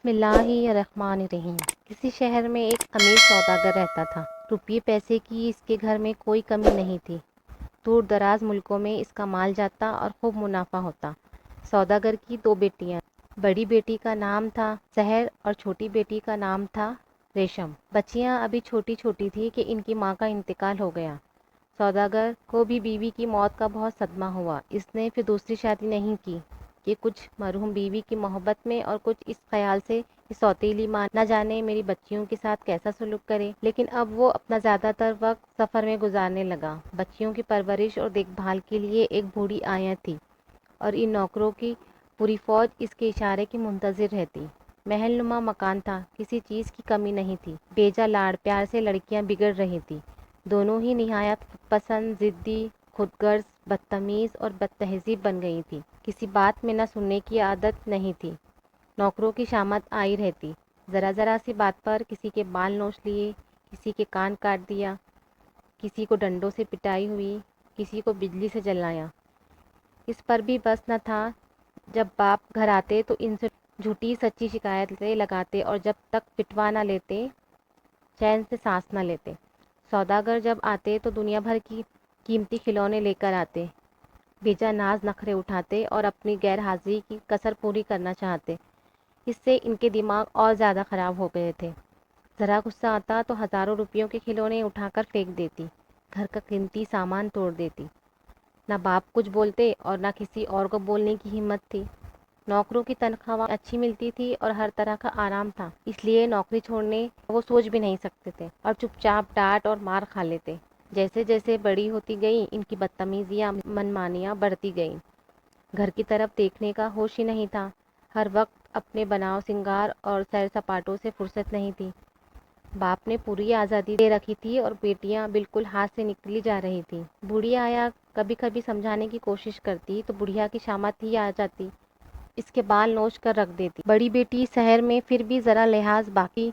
بسم اللہ الرحمن الرحیم۔ کسی شہر میں ایک امیر سوداگر رہتا تھا۔ روپیے پیسے کی اس کے گھر میں کوئی کمی نہیں تھی۔ دور دراز ملکوں میں اس کا مال جاتا اور خوب منافع ہوتا۔ سوداگر کی دو بیٹیاں، بڑی بیٹی کا نام تھا سحر اور چھوٹی بیٹی کا نام تھا ریشم۔ بچیاں ابھی چھوٹی چھوٹی تھی کہ ان کی ماں کا انتقال ہو گیا۔ سوداگر کو بھی بیوی کی موت کا بہت صدمہ ہوا۔ اس نے پھر دوسری شادی نہیں کی کہ کچھ مرحوم بیوی کی محبت میں اور کچھ اس خیال سے کہ سوتیلی ماں نہ جانے میری بچیوں کے ساتھ کیسا سلوک کرے، لیکن اب وہ اپنا زیادہ تر وقت سفر میں گزارنے لگا۔ بچیوں کی پرورش اور دیکھ بھال کے لیے ایک بوڑھی آیا تھی اور ان نوکروں کی پوری فوج اس کے اشارے کی منتظر رہتی۔ محل نما مکان تھا، کسی چیز کی کمی نہیں تھی۔ بیجا لاڑ پیار سے لڑکیاں بگڑ رہی تھی۔ دونوں ہی نہایت پسند، ضدی، خود غرض، بدتمیز اور بد تہذیب بن گئی تھی۔ کسی بات میں نہ سننے کی عادت نہیں تھی۔ نوکروں کی شامت آئی رہتی۔ ذرا ذرا سی بات پر کسی کے بال نوچ لیے، کسی کے کان کاٹ دیا، کسی کو ڈنڈوں سے پٹائی ہوئی، کسی کو بجلی سے جلایا۔ اس پر بھی بس نہ تھا۔ جب باپ گھر آتے تو ان سے جھوٹی سچی شکایتیں لگاتے اور جب تک پٹوا نہ لیتے چین سے سانس نہ لیتے۔ سوداگر جب آتے تو دنیا بھر کی قیمتی کھلونے لے کر آتے۔ بیجا ناز نخرے اٹھاتے اور اپنی غیر حاضری کی کسر پوری کرنا چاہتے۔ اس سے ان کے دماغ اور زیادہ خراب ہو گئے تھے۔ ذرا غصہ آتا تو ہزاروں روپیوں کے کھلونے اٹھا کر پھینک دیتی، گھر کا قیمتی سامان توڑ دیتی۔ نہ باپ کچھ بولتے اور نہ کسی اور کو بولنے کی ہمت تھی۔ نوکروں کی تنخواہ اچھی ملتی تھی اور ہر طرح کا آرام تھا، اس لیے نوکری چھوڑنے وہ سوچ بھی نہیں سکتے تھے اور چپ چاپ ڈانٹ اور مار کھا لیتے۔ جیسے جیسے بڑی ہوتی گئیں ان کی بدتمیزیاں منمانیاں بڑھتی گئیں۔ گھر کی طرف دیکھنے کا ہوش ہی نہیں تھا۔ ہر وقت اپنے بناؤ سنگار اور سیر سپاٹوں سے فرصت نہیں تھی۔ باپ نے پوری آزادی دے رکھی تھی اور بیٹیاں بالکل ہاتھ سے نکلی جا رہی تھی۔ بوڑھی آیا کبھی کبھی سمجھانے کی کوشش کرتی تو بڑھیا کی شامت ہی آ جاتی، اس کے بال نوچ کر رکھ دیتی۔ بڑی بیٹی سحر میں پھر بھی ذرا لحاظ باقی،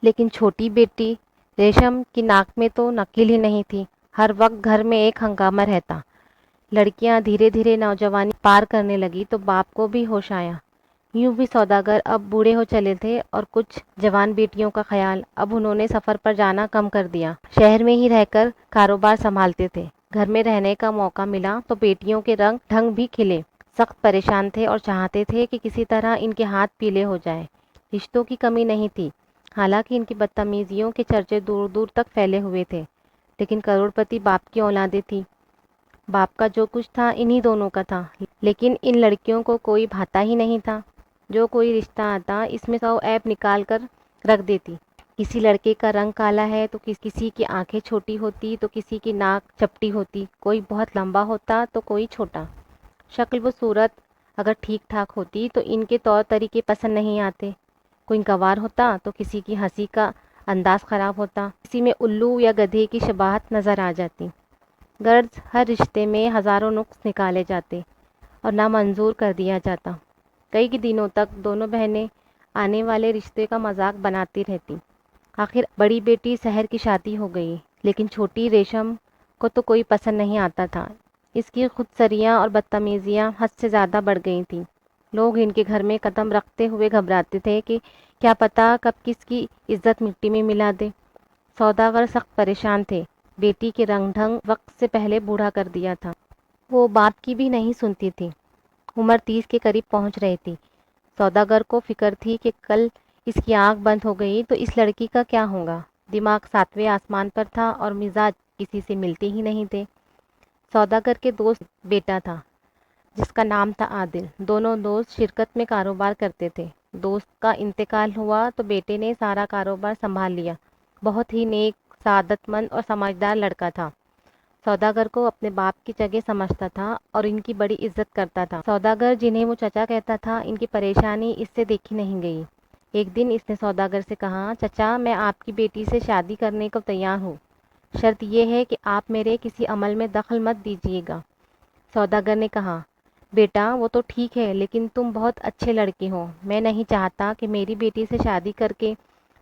لیکن چھوٹی بیٹی ریشم کی ناک میں تو نکیل ہی نہیں تھی۔ ہر وقت گھر میں ایک ہنگامہ رہتا۔ لڑکیاں دھیرے دھیرے نوجوانی پار کرنے لگی تو باپ کو بھی ہوش آیا۔ یوں بھی سوداگر اب بوڑھے ہو چلے تھے اور کچھ جوان بیٹیوں کا خیال اب انہوں نے سفر پر جانا کم کر دیا۔ شہر میں ہی رہ کر کاروبار سنبھالتے تھے۔ گھر میں رہنے کا موقع ملا تو بیٹیوں کے رنگ ڈھنگ بھی کھلے۔ سخت پریشان تھے اور چاہتے تھے کہ کسی طرح ان کے ہاتھ پیلے ہو جائیں۔ رشتوں کی کمی نہیں تھی، حالانکہ ان کی بدتمیزیوں کے چرچے دور دور تک پھیلے ہوئے تھے، لیکن کروڑ پتی باپ کی اولادیں تھیں۔ باپ کا جو کچھ تھا انہی دونوں کا تھا، لیکن ان لڑکیوں کو کوئی بھاتا ہی نہیں تھا۔ جو کوئی رشتہ آتا اس میں 100 عیب نکال کر رکھ دیتی۔ کسی لڑکے کا رنگ کالا ہے تو کسی کی آنکھیں چھوٹی ہوتی تو کسی کی ناک چپٹی ہوتی، کوئی بہت لمبا ہوتا تو کوئی چھوٹا۔ شکل و صورت اگر ٹھیک ٹھاک ہوتی تو ان کے طور طریقے پسند نہیں آتے۔ کوئی گنوار ہوتا تو کسی کی ہنسی کا انداز خراب ہوتا، کسی میں الو یا گدھے کی شباہت نظر آ جاتی۔ غرض ہر رشتے میں ہزاروں نقص نکالے جاتے اور نامنظور کر دیا جاتا۔ کئی دنوں تک دونوں بہنیں آنے والے رشتے کا مذاق بناتی رہتی۔ آخر بڑی بیٹی سحر کی شادی ہو گئی، لیکن چھوٹی ریشم کو تو کوئی پسند نہیں آتا تھا۔ اس کی خود سریاں اور بدتمیزیاں حد سے زیادہ بڑھ گئی تھیں۔ لوگ ان کے گھر میں قدم رکھتے ہوئے گھبراتے تھے کہ کیا پتہ کب کس کی عزت مٹی میں ملا دے۔ سوداگر سخت پریشان تھے۔ بیٹی کے رنگ ڈھنگ وقت سے پہلے بوڑھا کر دیا تھا۔ وہ باپ کی بھی نہیں سنتی تھی۔ عمر 30 کے قریب پہنچ رہی تھی۔ سوداگر کو فکر تھی کہ کل اس کی آنکھ بند ہو گئی تو اس لڑکی کا کیا ہوگا۔ دماغ 7ویں آسمان پر تھا اور مزاج کسی سے ملتے ہی نہیں تھے۔ سوداگر کے دوست بیٹا تھا جس کا نام تھا عادل۔ دونوں دوست شرکت میں کاروبار کرتے تھے۔ دوست کا انتقال ہوا تو بیٹے نے سارا کاروبار سنبھال لیا۔ بہت ہی نیک، سعادت مند اور سمجھدار لڑکا تھا۔ سوداگر کو اپنے باپ کی جگہ سمجھتا تھا اور ان کی بڑی عزت کرتا تھا۔ سوداگر جنہیں وہ چچا کہتا تھا، ان کی پریشانی اس سے دیکھی نہیں گئی۔ ایک دن اس نے سوداگر سے کہا، چچا میں آپ کی بیٹی سے شادی کرنے کو تیار ہوں، شرط یہ ہے کہ آپ میرے کسی عمل میں دخل مت دیجیے گا۔ سوداگر نے کہا، بیٹا وہ تو ٹھیک ہے، لیکن تم بہت اچھے لڑکے ہو، میں نہیں چاہتا کہ میری بیٹی سے شادی کر کے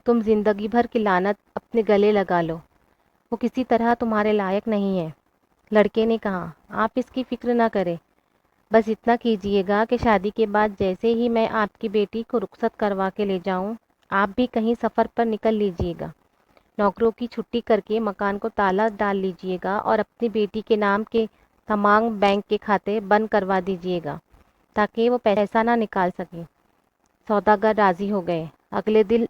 تم زندگی بھر کی لعنت اپنے گلے لگا لو، وہ کسی طرح تمہارے لائق نہیں ہے۔ لڑکے نے کہا، آپ اس کی فکر نہ کریں، بس اتنا کیجیے گا کہ شادی کے بعد جیسے ہی میں آپ کی بیٹی کو رخصت کروا کے لے جاؤں، آپ بھی کہیں سفر پر نکل لیجیے گا۔ نوکروں کی چھٹی کر کے مکان کو تالا ڈال لیجیے گا اور اپنی بیٹی کے نام کے تمام بینک کے کھاتے بند کروا دیجیے گا تاکہ وہ پیسہ نہ نکال سکے۔ سوداگر راضی ہو گئے۔ اگلے دن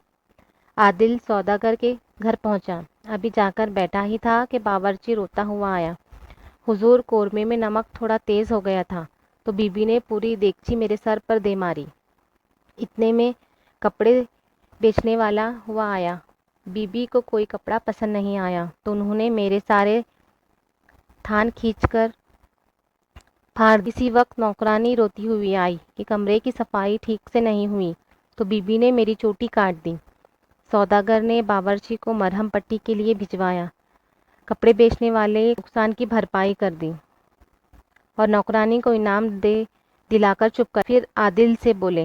عادل سوداگر کے گھر پہنچا۔ ابھی جا کر بیٹھا ہی تھا کہ باورچی روتا ہوا آیا۔ حضور، قورمے میں نمک تھوڑا تیز ہو گیا تھا تو بی بی نے پوری دیگچی میرے سر پر دے ماری۔ اتنے میں کپڑے بیچنے والا ہوا آیا۔ بی بی کو کوئی کپڑا پسند نہیں آیا تو انہوں نے میرے سارے تھان کھینچ کر پھاڑ دی۔ اسی وقت نوکرانی روتی ہوئی آئی کہ کمرے کی صفائی ٹھیک سے نہیں ہوئی تو بی بی نے میری چوٹی کاٹ دی۔ سوداگر نے باورچی کو مرہم پٹی کے لیے بھجوایا۔ کپڑے بیچنے والے نقصان کی بھرپائی کر دی اور نوکرانی کو انعام دلا کر چپ کر پھر عادل سے بولے،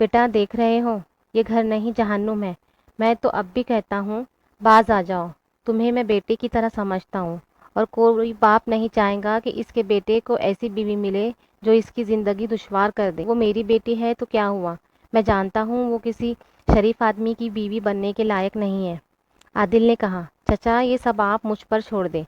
بیٹا دیکھ رہے ہو، یہ گھر نہیں جہنم ہے۔ میں تو اب بھی کہتا ہوں باز آ جاؤ، تمہیں میں بیٹے کی طرح سمجھتا ہوں اور کوئی باپ نہیں چاہے گا کہ اس کے بیٹے کو ایسی بیوی ملے جو اس کی زندگی دشوار کر دے۔ وہ میری بیٹی ہے تو کیا ہوا، میں جانتا ہوں وہ کسی شریف آدمی کی بیوی بننے کے لائق نہیں ہے۔ عادل نے کہا، چچا یہ سب آپ مجھ پر چھوڑ دیں،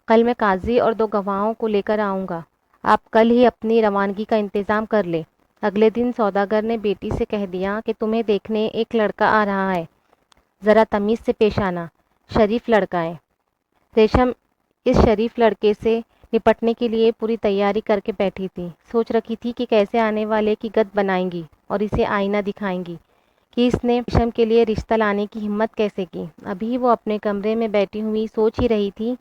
کل میں قاضی اور 2 گواہوں کو لے کر آؤں گا، آپ کل ہی اپنی روانگی کا انتظام کر لیں۔ اگلے دن سوداگر نے بیٹی سے کہہ دیا کہ تمہیں دیکھنے ایک لڑکا آ رہا ہے، ذرا تمیز سے پیش آنا، شریف لڑکا ہے۔ ریشم اس شریف لڑکے سے نپٹنے کے لیے پوری تیاری کر کے بیٹھی تھی۔ سوچ رکھی تھی کہ کیسے آنے والے کی گت بنائیں گی اور اسے آئینہ دکھائیں گی کہ اس نے ریشم کے لیے رشتہ لانے کی ہمت کیسے کی۔ ابھی وہ اپنے کمرے میں بیٹھی ہوئی سوچ ہی رہی تھی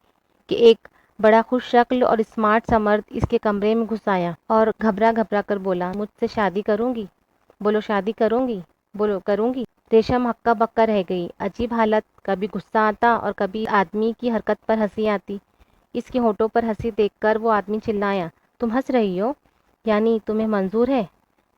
کہ ایک بڑا خوش شکل اور اسمارٹ سا مرد اس کے کمرے میں گھس آیا اور گھبرا گھبرا کر بولا، مجھ سے شادی کروں گی؟ بولو شادی کروں گی؟ بولو کروں گی؟ ریشم ہکا بکا رہ گئی۔ عجیب حالت، کبھی غصہ آتا اور کبھی آدمی کی حرکت پر ہنسی آتی۔ اس کے ہونٹوں پر ہنسی دیکھ کر وہ آدمی چلایا، تم ہنس رہی ہو؟ یعنی تمہیں منظور ہے؟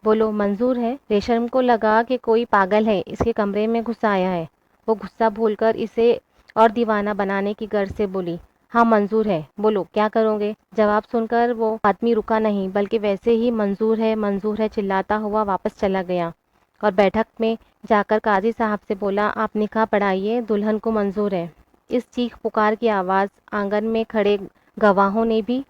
بولو منظور ہے؟ ریشم کو لگا کہ کوئی پاگل ہے اس کے کمرے میں گھس آیا ہے۔ وہ غصہ بھول کر اسے اور دیوانہ بنانے کی غرض سے بولی، ہاں منظور ہے، بولو کیا کرو گے؟ جواب سن کر وہ آدمی رکا نہیں بلکہ ویسے ہی منظور ہے چلاتا ہوا واپس چلا گیا اور بیٹھک میں جا کر قاضی صاحب سے بولا، آپ نکاح پڑھائیے، دلہن کو منظور ہے۔ اس چیخ پکار کی آواز آنگن میں کھڑے گواہوں نے بھی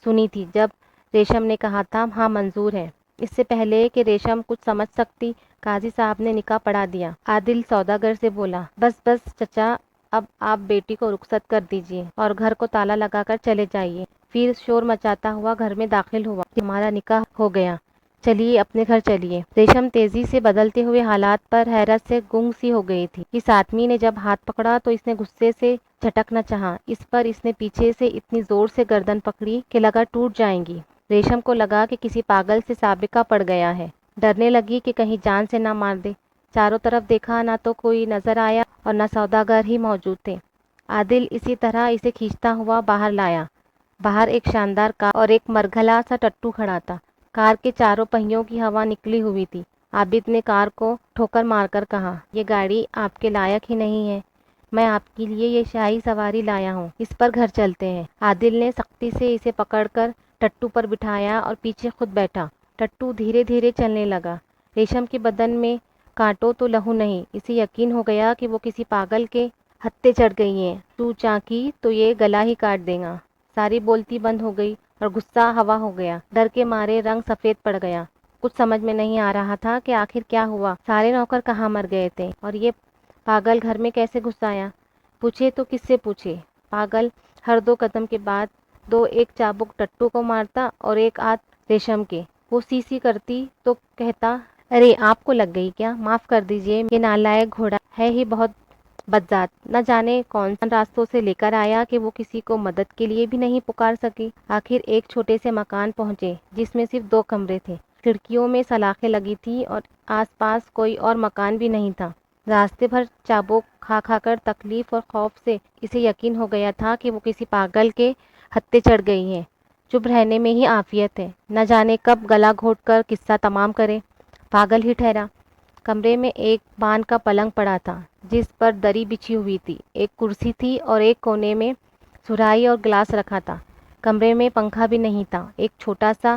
سنی تھی جب ریشم نے کہا تھا ہاں منظور ہے۔ اس سے پہلے کہ ریشم کچھ سمجھ سکتی، قاضی صاحب نے نکاح پڑھا دیا۔ عادل سوداگر سے بولا، بس بس چچا، اب آپ بیٹی کو رخصت کر دیجیے اور گھر کو تالا لگا کر چلے جائیے۔ پھر شور مچاتا ہوا گھر میں داخل ہوا، ہمارا نکاح ہو گیا، چلیے اپنے گھر چلیے۔ ریشم تیزی سے بدلتے ہوئے حالات پر حیرت سے گنگ سی ہو گئی تھی۔ اس آدمی نے جب ہاتھ پکڑا تو اس نے غصے سے جھٹکنا چاہا، اس پر اس نے پیچھے سے اتنی زور سے گردن پکڑی کہ لگا ٹوٹ جائیں گی۔ ریشم کو لگا کہ کسی پاگل سے سابقہ پڑ گیا ہے، ڈرنے لگی کہ کہیں جان سے نہ مار دے۔ چاروں طرف دیکھا، نہ تو کوئی نظر آیا اور نہ سوداگر ہی موجود تھے۔ عادل اسی طرح اسے کھینچتا ہوا باہر لایا۔ باہر ایک شاندار کار اور ایک مرگھلا سا ٹٹو کھڑا تھا۔ کار کے چاروں پہیوں کی ہوا نکلی ہوئی تھی۔ عابد نے کار کو ٹھوکر مار کر کہا، یہ گاڑی آپ کے لائق ہی نہیں ہے، میں آپ کے لیے یہ شاہی سواری لایا ہوں، اس پر گھر چلتے ہیں۔ عادل نے سختی سے اسے پکڑ کر ٹٹو پر بٹھایا اور پیچھے خود بیٹھا۔ ٹٹو دھیرے دھیرے چلنے لگا۔ ریشم کے بدن میں کانٹوں تو لہو نہیں، اسے یقین ہو گیا کہ وہ کسی پاگل کے ہتھے چڑھ گئی ہیں، چو چاں کی تو یہ گلا ہی کاٹ دے گا۔ ساری بولتی بند ہو گئی اور غصہ ہوا ہو گیا۔ ڈر کے مارے رنگ سفید پڑ گیا۔ کچھ سمجھ میں نہیں آ رہا تھا کہ آخر کیا ہوا، سارے نوکر کہاں مر گئے تھے اور یہ پاگل گھر میں کیسے گھس آیا؟ پوچھے تو کس سے پوچھے؟ پاگل ہر 2 قدم کے بعد ایک چابک ٹٹو کو مارتا اور ایک آدھ ریشم کے۔ وہ سی سی کرتی تو کہتا، ارے آپ کو لگ گئی کیا؟ معاف کر دیجیے، یہ نالائق گھوڑا ہے ہی بہت بدذات، نہ جانے کون سے راستوں سے لے کر آیا کہ وہ کسی کو مدد کے لیے بھی نہیں پکار سکی۔ آخر ایک چھوٹے سے مکان پہنچے جس میں صرف 2 کمرے تھے، کھڑکیوں میں سلاخیں لگی تھی اور آس پاس کوئی اور مکان بھی نہیں تھا۔ راستے بھر چابک کھا کھا کر تکلیف اور خوف سے اسے یقین ہو گیا تھا کہ وہ کسی پاگل کے ہتھے چڑھ گئی ہے۔ چپ رہنے میں ہی عافیت ہے، نہ جانے کب گلا گھونٹ کر قصہ تمام کرے، پاگل ہی ٹھہرا۔ کمرے میں ایک بان کا پلنگ پڑا تھا جس پر دری بچھی ہوئی تھی، ایک کرسی تھی اور ایک کونے میں سراہی اور گلاس رکھا تھا۔ کمرے میں پنکھا بھی نہیں تھا۔ ایک چھوٹا سا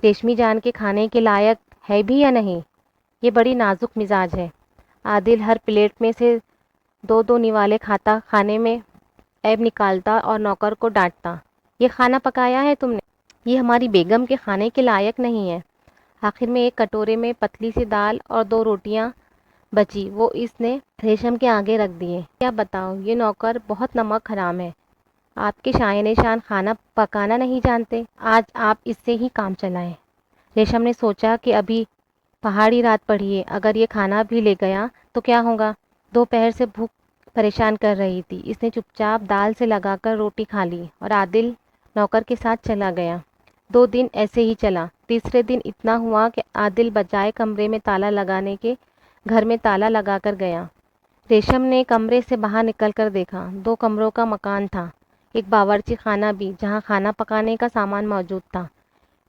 ریشمی جان کے کھانے کے لائق ہے بھی یا نہیں؟ یہ بڑی نازک مزاج ہے۔ عادل ہر پلیٹ میں سے دو دو نوالے کھاتا، کھانے میں عیب نکالتا اور نوکر کو ڈانٹتا، یہ کھانا پکایا ہے تم نے؟ یہ ہماری بیگم کے کھانے کے لائق نہیں ہے۔ آخر میں ایک کٹورے میں پتلی سی دال اور دو روٹیاں بچی، وہ اس نے ریشم کے آگے رکھ دیے۔ کیا بتاؤ، یہ نوکر بہت نمک حرام ہے۔ آپ کے شائن شان کھانا پکانا نہیں جانتے، آج آپ اس سے ہی کام چلائیں۔ ریشم نے سوچا کہ ابھی پہاڑی رات پڑی ہے، اگر یہ کھانا بھی لے گیا تو کیا ہوگا؟ دوپہر سے بھوک پریشان کر رہی تھی۔ اس نے چپ چاپ دال سے لگا کر روٹی کھا لی اور عادل نوکر کے ساتھ چلا گیا۔ 2 دن ایسے ہی چلا۔ تیسرے دن اتنا ہوا کہ عادل بجائے کمرے میں تالا لگانے کے گھر میں تالا لگا کر گیا۔ ریشم نے کمرے سے باہر نکل کر دیکھا، 2 کمروں کا مکان تھا، ایک باورچی خانہ بھی جہاں کھانا پکانے کا سامان موجود تھا۔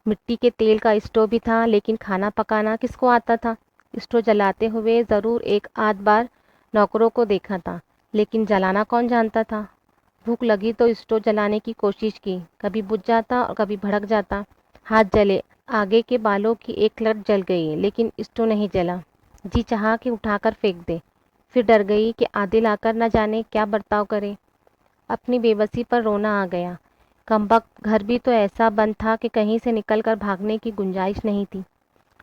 مٹی کے تیل کا اسٹو بھی تھا، لیکن کھانا پکانا کس کو آتا تھا؟ اسٹو جلاتے ہوئے ضرور ایک آدھ بار نوکروں کو دیکھا تھا، لیکن جلانا کون جانتا تھا؟ بھوک لگی تو اسٹو جلانے کی کوشش کی، کبھی بجھ جاتا اور کبھی بھڑک جاتا۔ ہاتھ جلے، آگے کے بالوں کی ایک لٹ جل گئی، لیکن اسٹو نہیں جلا۔ جی چاہا کہ اٹھا کر پھینک دے، پھر ڈر گئی کہ عادل آ کر نہ جانے کیا برتاؤ کرے۔ اپنی بے بسی پر رونا آ گیا۔ کمبخت، گھر بھی تو ایسا بند تھا کہ کہیں سے نکل کر بھاگنے کی گنجائش نہیں تھی۔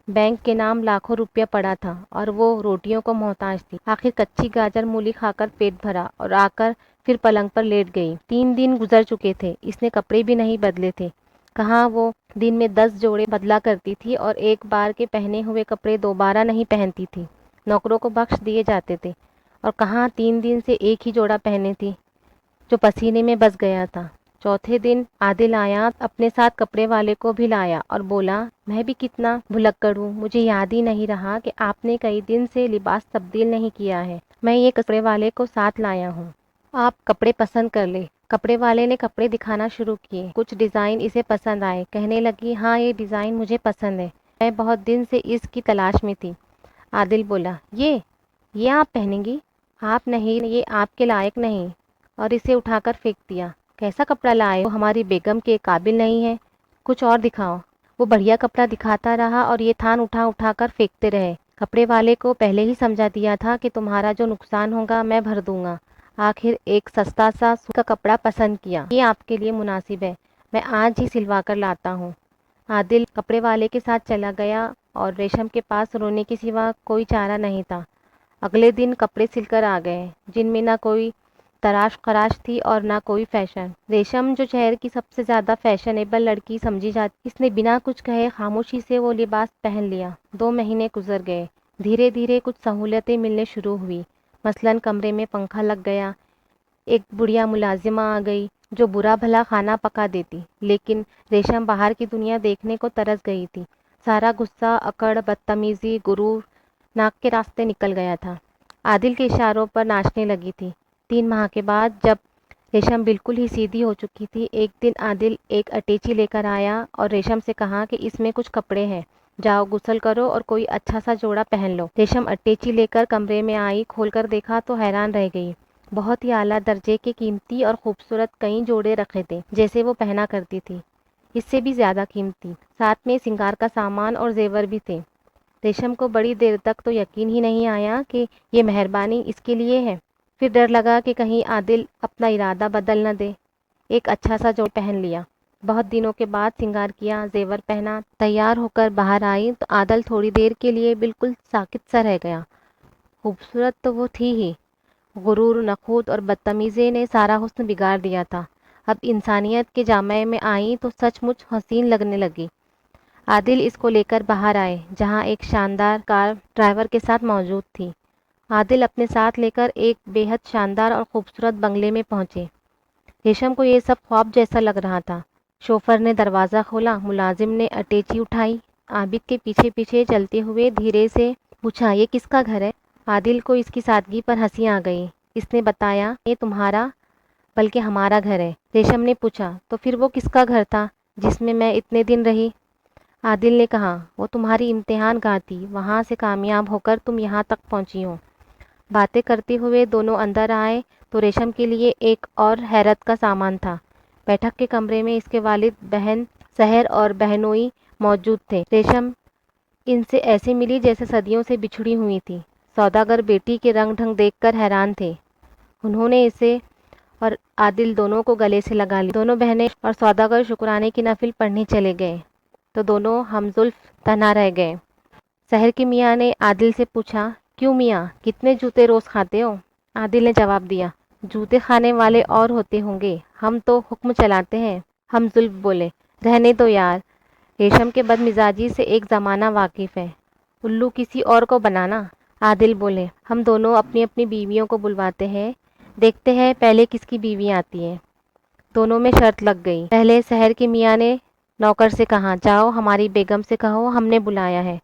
بینک کے نام لاکھوں روپیہ پڑا تھا اور وہ روٹیوں کو محتاج تھی۔ آخر کچی گاجر مولی کھا کر پیٹ بھرا اور آ کر پھر پلنگ پر لیٹ گئی۔ 3 دن گزر چکے تھے، اس نے کپڑے بھی نہیں بدلے تھے۔ کہاں وہ دن میں 10 جوڑے بدلا کرتی تھی اور ایک بار کے پہنے ہوئے کپڑے دوبارہ نہیں پہنتی تھی، نوکروں کو بخش دیے جاتے تھے، اور کہاں 3 دن سے ایک ہی جوڑا پہنے تھی جو پسینے میں بس گیا تھا۔ چوتھے دن عادل آیا، اپنے ساتھ کپڑے والے کو بھی لایا اور بولا، میں بھی کتنا بھلکڑ ہوں، مجھے یاد ہی نہیں رہا کہ آپ نے کئی دن سے لباس تبدیل نہیں کیا ہے، میں یہ کپڑے والے کو ساتھ لایا ہوں، آپ کپڑے پسند کر لیں۔ کپڑے والے نے کپڑے دکھانا شروع کیے، کچھ ڈیزائن اسے پسند آئے، کہنے لگی، ہاں یہ ڈیزائن مجھے پسند ہے، میں بہت دن سے اس کی تلاش میں تھی۔ عادل بولا، یہ آپ پہنیں گی؟ آپ نہیں، یہ آپ کے لائق نہیں، اور اسے اٹھا کر پھینک دیا۔ کیسا کپڑا لائے ہو، ہماری بیگم کے قابل نہیں ہے، کچھ اور دکھاؤ۔ وہ بڑھیا کپڑا دکھاتا رہا اور یہ تھان اٹھا اٹھا کر پھینکتے رہے۔ کپڑے والے کو پہلے ہی سمجھا دیا تھا کہ تمہارا جو نقصان ہوگا میں بھر دوں گا۔ آخر ایک سستا سا سوت کا کپڑا پسند کیا، یہ آپ کے لیے مناسب ہے، میں آج ہی سلوا کر لاتا ہوں۔ عادل کپڑے والے کے ساتھ چلا گیا اور ریشم کے پاس رونے کے سوا کوئی چارہ نہیں تھا۔ اگلے دن کپڑے سل کر آ گئے، جن میں نہ کوئی تراش خراش تھی اور نہ کوئی فیشن۔ ریشم جو شہر کی سب سے زیادہ فیشنیبل لڑکی سمجھی جاتی، اس نے بنا کچھ کہے خاموشی سے وہ لباس پہن لیا۔ 2 مہینے گزر گئے، دھیرے دھیرے کچھ سہولتیں ملنے شروع ہوئی، مثلاً کمرے میں پنکھا لگ گیا، ایک بڑھیا ملازمہ آ گئی جو برا بھلا کھانا پکا دیتی، لیکن ریشم باہر کی دنیا دیکھنے کو ترس گئی تھی۔ سارا غصہ، اکڑ، بدتمیزی، غرور ناک کے راستے نکل گیا تھا۔ عادل کے اشاروں پر ناچنے لگی تھی۔ 3 ماہ کے بعد جب ریشم بالکل ہی سیدھی ہو چکی تھی، ایک دن عادل ایک اٹیچی لے کر آیا اور ریشم سے کہا کہ اس میں کچھ کپڑے ہیں، جاؤ غسل کرو اور کوئی اچھا سا جوڑا پہن لو۔ ریشم اٹیچی لے کر کمرے میں آئی، کھول کر دیکھا تو حیران رہ گئی۔ بہت ہی اعلیٰ درجے کے قیمتی اور خوبصورت کئی جوڑے رکھے تھے، جیسے وہ پہنا کرتی تھی، اس سے بھی زیادہ قیمتی، ساتھ میں سنگار کا سامان اور زیور بھی تھے۔ ریشم کو بڑی دیر تک تو یقین ہی نہیں آیا کہ یہ مہربانی اس کے لیے ہے، پھر ڈر لگا کہ کہیں عادل اپنا ارادہ بدل نہ دے۔ ایک اچھا سا جوڑا پہن لیا، بہت دنوں کے بعد سنگار کیا، زیور پہنا، تیار ہو کر باہر آئی تو عادل تھوڑی دیر کے لیے بالکل ساکت سا رہ گیا۔ خوبصورت تو وہ تھی ہی، غرور، نخوت اور بدتمیزی نے سارا حسن بگاڑ دیا تھا۔ اب انسانیت کے جامع میں آئی تو سچ مچ حسین لگنے لگی۔ عادل اس کو لے کر باہر آئے، جہاں ایک شاندار کار ڈرائیور کے ساتھ موجود تھی۔ عادل اپنے ساتھ لے کر ایک بے حد شاندار اور خوبصورت بنگلے میں پہنچے۔ ریشم کو یہ سب خواب جیسا لگ رہا تھا۔ شوفر نے دروازہ کھولا، ملازم نے اٹیچی اٹھائی، عابد کے پیچھے پیچھے چلتے ہوئے دھیرے سے پوچھا، یہ کس کا گھر ہے؟ عادل کو اس کی سادگی پر ہنسی آ گئی۔ اس نے بتایا، یہ تمہارا بلکہ ہمارا گھر ہے۔ ریشم نے پوچھا، تو پھر وہ کس کا گھر تھا جس میں اتنے دن رہی؟ عادل نے کہا، وہ تمہاری امتحان گاہ تھی، وہاں سے کامیاب ہو کر تم یہاں تک پہنچی ہو۔ باتیں کرتے ہوئے دونوں اندر آئے تو ریشم کے لیے ایک اور حیرت کا سامان تھا۔ بیٹھک کے کمرے میں اس کے والد، بہن سحر اور بہنوئی موجود تھے۔ ریشم ان سے ایسے ملی جیسے صدیوں سے بچھڑی ہوئی تھی۔ سوداگر بیٹی کے رنگ ڈھنگ دیکھ کر حیران تھے۔ انہوں نے اسے اور عادل دونوں کو گلے سے لگا لیا۔ دونوں بہنیں اور سوداگر شکرانے کی نفل پڑھنے چلے گئے تو دونوں ہم زلف تنہا رہ گئے۔ سحر کے میاں نے عادل سے پوچھا، کیوں میاں، کتنے جوتے روز کھاتے ہو؟ عادل نے جواب دیا، جوتے کھانے والے اور ہوتے ہوں گے، ہم تو حکم چلاتے ہیں۔ ہم زلف بولے، رہنے دو یار، ریشم کے بد مزاجی سے ایک زمانہ واقف ہے، الو کسی اور کو بنانا۔ عادل بولے، ہم دونوں اپنی اپنی بیویوں کو بلواتے ہیں، دیکھتے ہیں پہلے کس کی بیوی آتی ہے۔ دونوں میں شرط لگ گئی۔ پہلے سحر کے میاں نے نوکر سے کہا، جاؤ ہماری بیگم سے کہو ہم نے بلایا ہے۔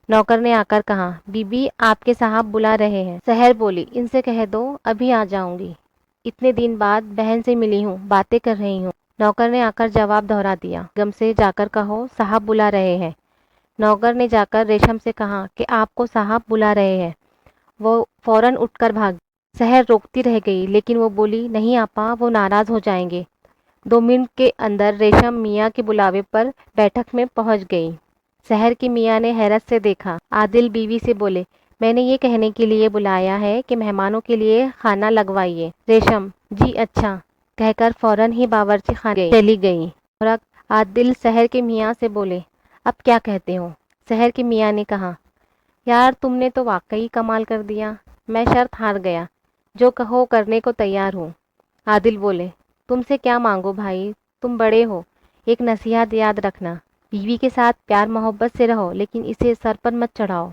نوکر نے آ کر کہا، بی بی آپ کے صاحب بلا رہے ہیں۔ سحر بولی، ان سے کہہ دو ابھی آ جاؤں گی، اتنے دن بعد بہن سے ملی ہوں، باتیں کر رہی ہوں۔ نوکر نے آ کر جواب دہرا دیا، بیگم سے جا کر کہو صاحب بلا رہے ہیں۔ نوکر نے جا کر ریشم سے کہا کہ آپ کو صاحب بلا رہے ہیں۔ وہ فوراً اٹھ کر بھاگی۔ سحر روکتی رہ گئی لیکن وہ بولی، نہیں آپا، وہ ناراض ہو جائیں گے۔ 2 منٹ کے اندر ریشم میاں کے بلاوے پر بیٹھک میں پہنچ گئی۔ سحر کے میاں نے حیرت سے دیکھا۔ عادل بیوی سے بولے، میں نے یہ کہنے کے لیے بلایا ہے کہ مہمانوں کے لیے کھانا لگوائیے۔ ریشم، جی اچھا کہہ کر فوراً ہی باورچی خانے چلی گئی۔ عادل سحر کے میاں سے بولے، اب کیا کہتے ہو؟ سحر کے میاں نے کہا، یار تم نے تو واقعی کمال کر دیا، میں شرط ہار گیا، جو کہو کرنے کو تیار ہوں۔ عادل بولے، تم سے کیا مانگو بھائی، تم بڑے ہو، ایک نصیحت یاد رکھنا، بیوی کے ساتھ پیار محبت سے رہو لیکن اسے سر پر مت چڑھاؤ۔